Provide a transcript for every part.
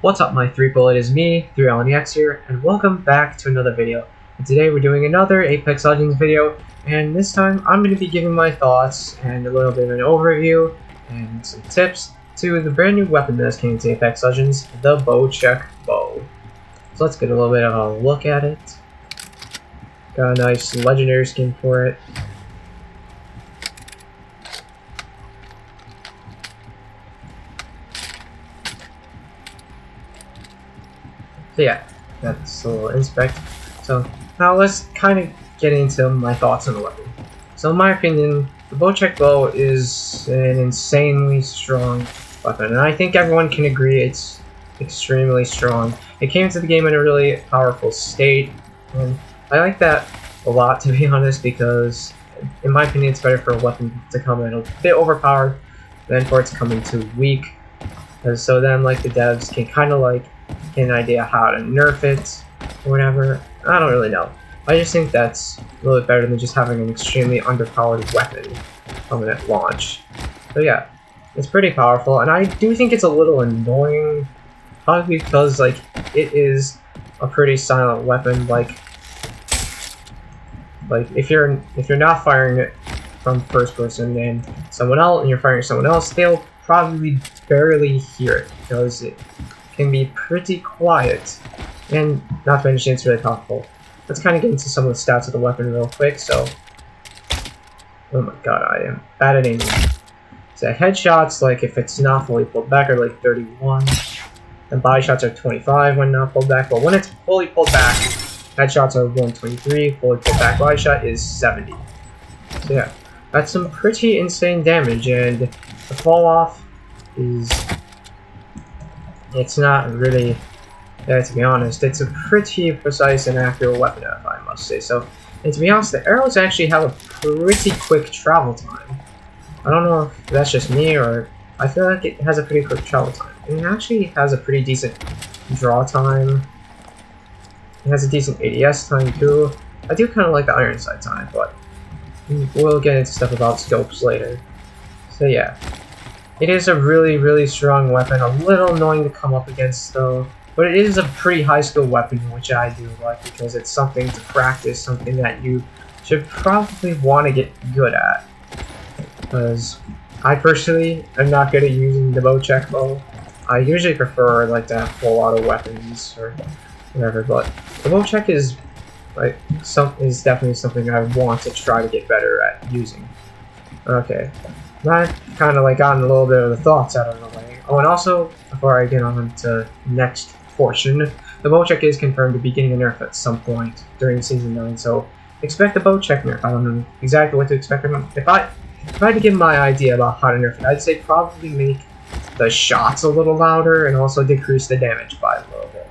What's up, my 3-bullet? Is me, 3LNEX here, and welcome back to another video. And today we're doing another Apex Legends video, and this time I'm going to be giving my thoughts and a little bit of an overview and some tips to the brand new weapon that's came to Apex Legends, the Bocek bow. So let's get a little bit of a look at it. Got a nice legendary skin for it. So yeah, that's a little inspect. So now let's kind of get into my thoughts on the weapon. So in my opinion, the Bocek bow is an insanely strong weapon, and I think everyone can agree it's extremely strong. It came into the game in a really powerful state, and I like that a lot, to be honest, because in my opinion it's better for a weapon to come in a bit overpowered than for it to come in too weak. And so then like the devs can kind of like get an idea how to nerf it or whatever. I don't really know. I just think that's a little bit better than just having an extremely underpowered weapon coming at launch. So yeah, it's pretty powerful, and I do think it's a little annoying, probably because like it is a pretty silent weapon. Like if you're not firing it from first person and someone else, and you're firing someone else, they'll probably barely hear it because it can be pretty quiet, and not to mention it's really powerful. Let's kind of get into some of the stats of the weapon real quick. So, oh my god, I am bad at aiming. So headshots, like if it's not fully pulled back, are like 31, and body shots are 25 when not pulled back. But when it's fully pulled back, headshots are 123. Fully pulled back body shot is 70. So yeah, that's some pretty insane damage, and the fall off is. It's not really, to be honest, it's a pretty precise and accurate weapon, if I must say so. And to be honest, the arrows actually have a pretty quick travel time. I don't know if that's just me, or I feel like it has a pretty quick travel time. And it actually has a pretty decent draw time. It has a decent ADS time too. I do kind of like the iron sight time, but we'll get into stuff about scopes later. So yeah. It is a really strong weapon, a little annoying to come up against though, but it is a pretty high skill weapon, which I do like because it's something to practice, something that you should probably want to get good at. Because I personally am not good at using the Bocek bow. I usually prefer like to have full auto weapons or whatever, but the Bocek is like is definitely something I want to try to get better at using. Okay. I've kind of like gotten a little bit of the thoughts out of the way. Oh, and also, before I get on to the next portion, the Bocek is confirmed to be getting a nerf at some point during Season 9, so expect the Bocek nerf. I don't know exactly what to expect from it. If I had to give my idea about how to nerf it, I'd say probably make the shots a little louder and also decrease the damage by a little bit.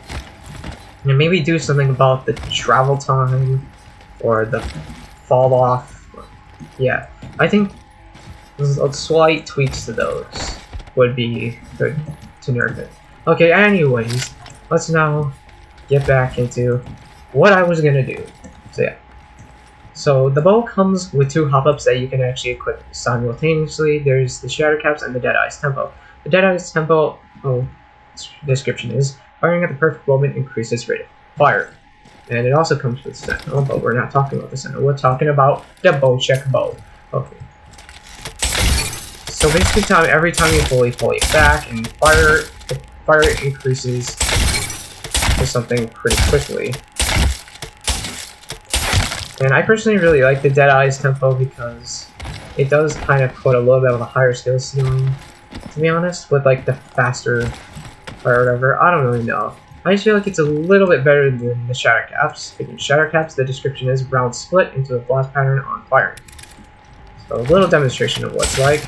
And maybe do something about the travel time or the fall off. Yeah, I think slight tweaks to those would be good to nerf it. Okay, anyways, let's now get back into what I was gonna do. So yeah. So the bow comes with two hop-ups that you can actually equip simultaneously. There's the Shatter Caps and the Deadeye's Tempo. The Deadeye's Tempo, description is, firing at the perfect moment increases rate of fire. And it also comes with Sentinel, but we're not talking about the Sentinel, we're talking about the Bocek bow. Okay. So basically, every time you fully pull it back and fire, the fire increases to something pretty quickly. And I personally really like the Deadeye's Tempo because it does kind of put a little bit of a higher skill ceiling, to be honest, with like the faster fire or whatever. I don't really know. I just feel like it's a little bit better than the Shatter Caps. Speaking of Shatter Caps, the description is round split into a blast pattern on firing. So a little demonstration of what it's like.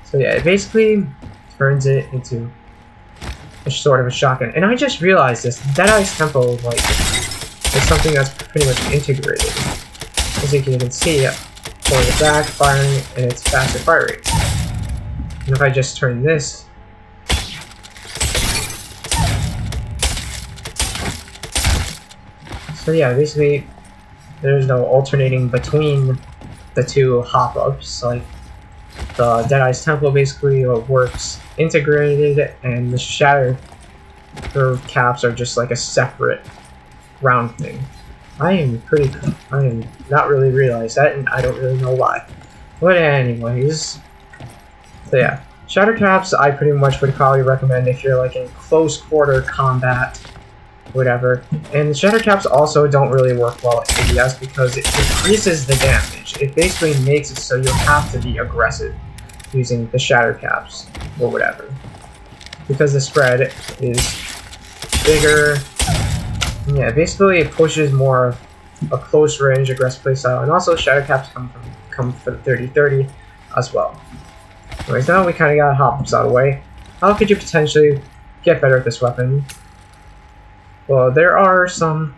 So yeah, it basically turns it into a sort of a shotgun. And I just realized this, Deadeye's Tempo like is something that's pretty much integrated. As you can see, pulling it back, firing, and it's faster fire rate. And if I just turn this, so yeah, basically there's no alternating between the two hop-ups. Like the Deadeye's Temple basically works integrated, and the Shatter caps are just like a separate round thing. I am not really realized that, and I don't really know why. But anyways, so yeah, Shatter caps I pretty much would probably recommend if you're like in close quarter combat, whatever. And Shatter caps also don't really work well at ADS because it increases the damage. It basically makes it so you have to be aggressive using the Shatter caps or whatever, because the spread is bigger. Yeah, basically it pushes more a close range aggressive playstyle, and also Shatter caps come for the 30-30 as well. Anyways, now we kind of got hops out of the way. How could you potentially get better at this weapon? Well, there are some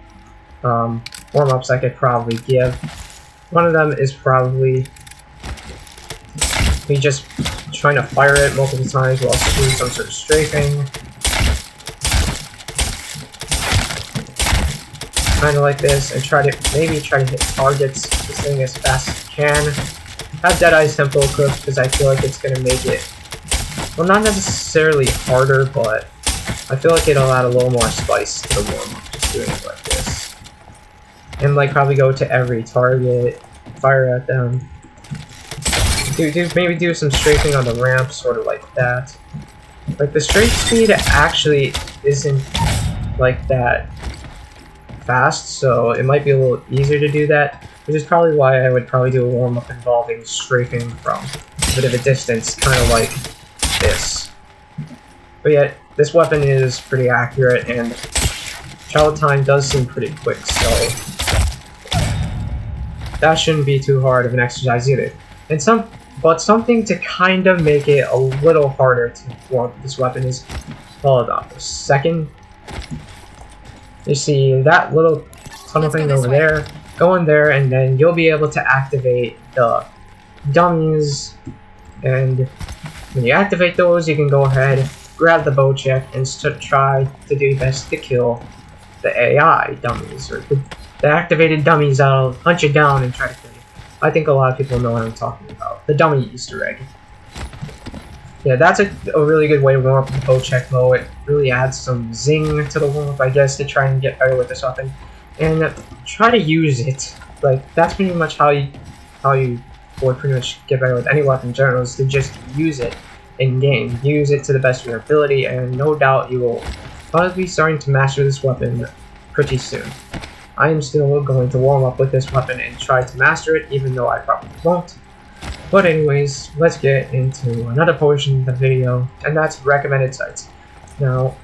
warm-ups I could probably give. One of them is probably me just trying to fire it multiple times while doing some sort of strafing. Kind of like this, and maybe try to hit targets this thing as fast as you can. Have Deadeye's Temple equipped because I feel like it's going to make it, well, not necessarily harder, but I feel like it'll add a little more spice to the warm-up just doing it like this. And like probably go to every target, fire at them. Maybe do some strafing on the ramp, sort of like that. Like the strafe speed actually isn't like that fast, so it might be a little easier to do that, which is probably why I would probably do a warm-up involving strafing from a bit of a distance, kind of like this. But yet, this weapon is pretty accurate, and travel time does seem pretty quick, so that shouldn't be too hard of an exercise either. But something to kind of make it a little harder to warm up this weapon is, hold on a second. You see that little tunnel thing over there? Go in there, and then you'll be able to activate the dummies. And when you activate those, you can go ahead, grab the Bocek, and try to do your best to kill the AI dummies, or the activated dummies that'll hunt you down and try to kill you. I think a lot of people know what I'm talking about. The dummy Easter egg. Yeah, that's a really good way to warm up the Bocek though. It really adds some zing to the warm-up, I guess, to try and get better with this weapon. And try to use it. Like, that's pretty much how you would pretty much get better with any weapon in general, is to just use it in game. Use it to the best of your ability, and no doubt you will probably be starting to master this weapon pretty soon. I am still going to warm up with this weapon and try to master it, even though I probably won't. But anyways, let's get into another portion of the video, and that's recommended sights. Now,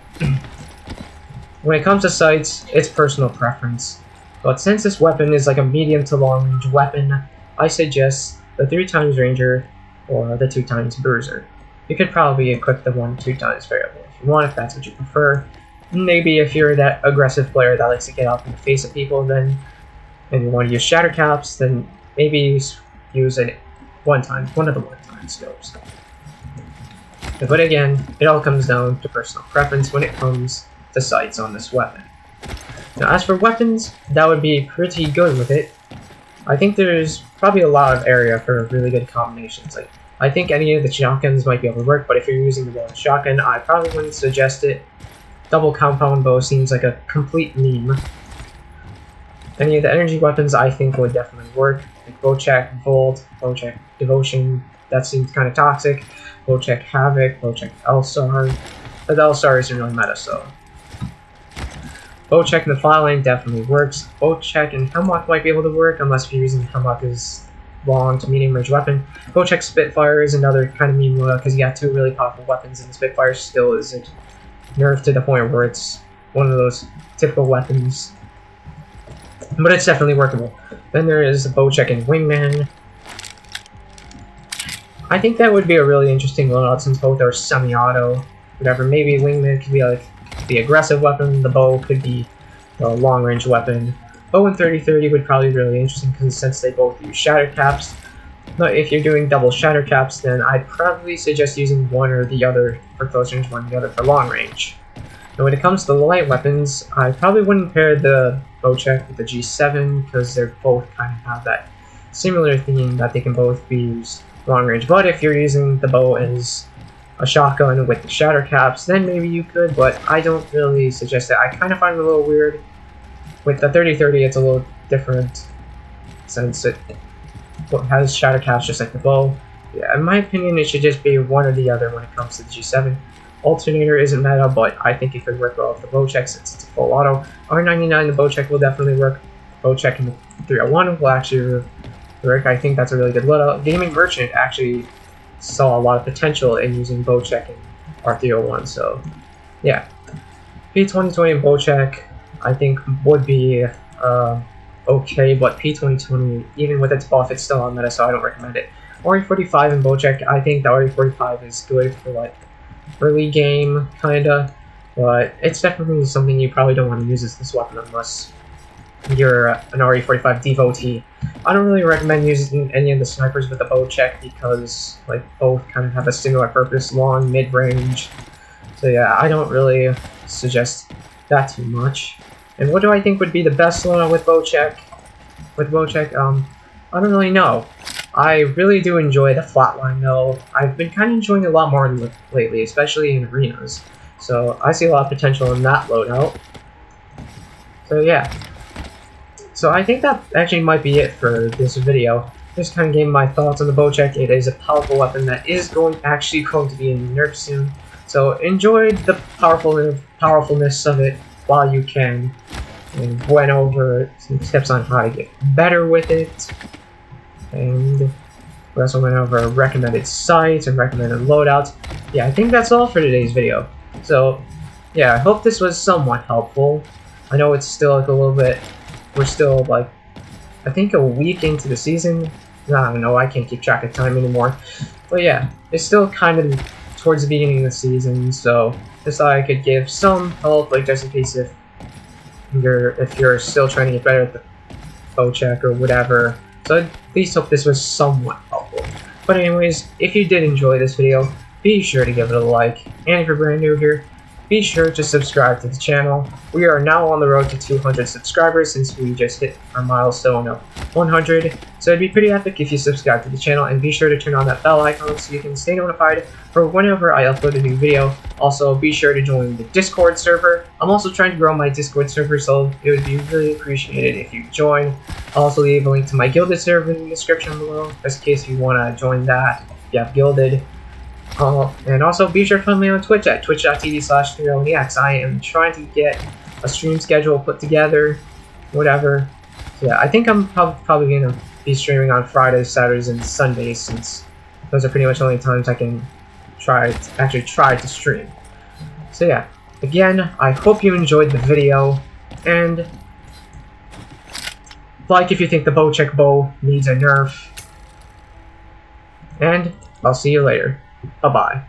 when it comes to sights, it's personal preference. But since this weapon is like a medium to long range weapon, I suggest the 3x Ranger or the 2x Bruiser. You could probably equip the 1-2x variable if you want, if that's what you prefer. Maybe if you're that aggressive player that likes to get up in the face of people, then, and you want to use Shatter caps, then maybe use one of the 1x scopes. But again, it all comes down to personal preference when it comes to sights on this weapon. Now, as for weapons, that would be pretty good with it. I think there's probably a lot of area for really good combinations. Like, I think any of the shotguns might be able to work, but if you're using the one shotgun, I probably wouldn't suggest it. Double compound bow seems like a complete meme. Any of the energy weapons I think would definitely work. Like Bocek Volt, Bocek Devotion, that seems kind of toxic. Bocek Havoc, Bocek L-Star. But the L-Star isn't really meta, so. Bocek in the file lane definitely works. Bocek and Hemlock might be able to work, unless if you're using Hemlock as long to medium range weapon. Bocek Spitfire is another kind of meme because you got two really powerful weapons, and the Spitfire still isn't nerfed to the point where it's one of those typical weapons. But it's definitely workable. Then there is Bocek and Wingman. I think that would be a really interesting loadout since both are semi-auto. Whatever, maybe Wingman could be like the aggressive weapon, the bow could be the long-range weapon. Bow and 30-30 would probably be really interesting because since they both use Shatter caps. But if you're doing double Shatter caps, then I'd probably suggest using one or the other for close range, one or the other for long range. And when it comes to the light weapons, I probably wouldn't pair the Bocek with the G7 because they both kind of have that similar theme that they can both be used long range. But if you're using the bow as a shotgun with the shatter caps, then maybe you could, but I don't really suggest it. I kind of find it a little weird. With the 30-30, it's a little different since it has shatter caps just like the bow. Yeah, in my opinion, it should just be one or the other when it comes to the G7. Alternator isn't meta, but I think it could work well with the Bocek since it's a full auto. R99, the Bocek will definitely work. Bocek in the 301 will actually work. I think that's a really good loadout. Gaming Merchant actually saw a lot of potential in using Bocek in R301, so yeah. P2020 and Bocek, I think, would be okay, but P2020, even with its buff, it's still on meta, so I don't recommend it. RE45 and Bocek, I think the RE45 is good for like early game, kinda, but it's definitely something you probably don't want to use as this weapon unless you're an RE45 devotee. I don't really recommend using any of the snipers with the Bocek because like both kind of have a similar purpose, long, mid-range. So yeah, I don't really suggest that too much. And what do I think would be the best loadout with Bocek? I don't really know. I really do enjoy the flatline though. I've been kind of enjoying it a lot more lately, especially in arenas. So I see a lot of potential in that loadout. So yeah. So I think that actually might be it for this video. Just kind of gave my thoughts on the Bocek. It is a powerful weapon that is actually going to be in nerf soon. So enjoy the powerfulness of it while you can. And went over some tips on how to get better with it. And we also went over recommended sites and recommended loadouts. Yeah, I think that's all for today's video. So yeah, I hope this was somewhat helpful. I know it's still like a little bit, we're still like, I think a week into the season. I don't know, I can't keep track of time anymore. But yeah, it's still kind of towards the beginning of the season, so just thought I could give some help, like just in case if you're still trying to get better at the Bocek or whatever. So at least hope this was somewhat helpful. But anyways, if you did enjoy this video, be sure to give it a like. And if you're brand new here, be sure to subscribe to the channel. We are now on the road to 200 subscribers since we just hit our milestone of 100. So it'd be pretty epic if you subscribe to the channel and be sure to turn on that bell icon so you can stay notified for whenever I upload a new video. Also, be sure to join the Discord server. I'm also trying to grow my Discord server, so it would be really appreciated if you join. I'll also leave a link to my Guilded server in the description below, just in case you want to join that if you have Guilded. And also be sure to follow me on Twitch at twitch.tv/3LEX. I am trying to get a stream schedule put together, whatever. So yeah, I think I'm probably going to be streaming on Fridays, Saturdays, and Sundays since those are pretty much the only times I can try to stream. So yeah, again, I hope you enjoyed the video, and like if you think the Bocek bow needs a nerf, and I'll see you later. Bye-bye.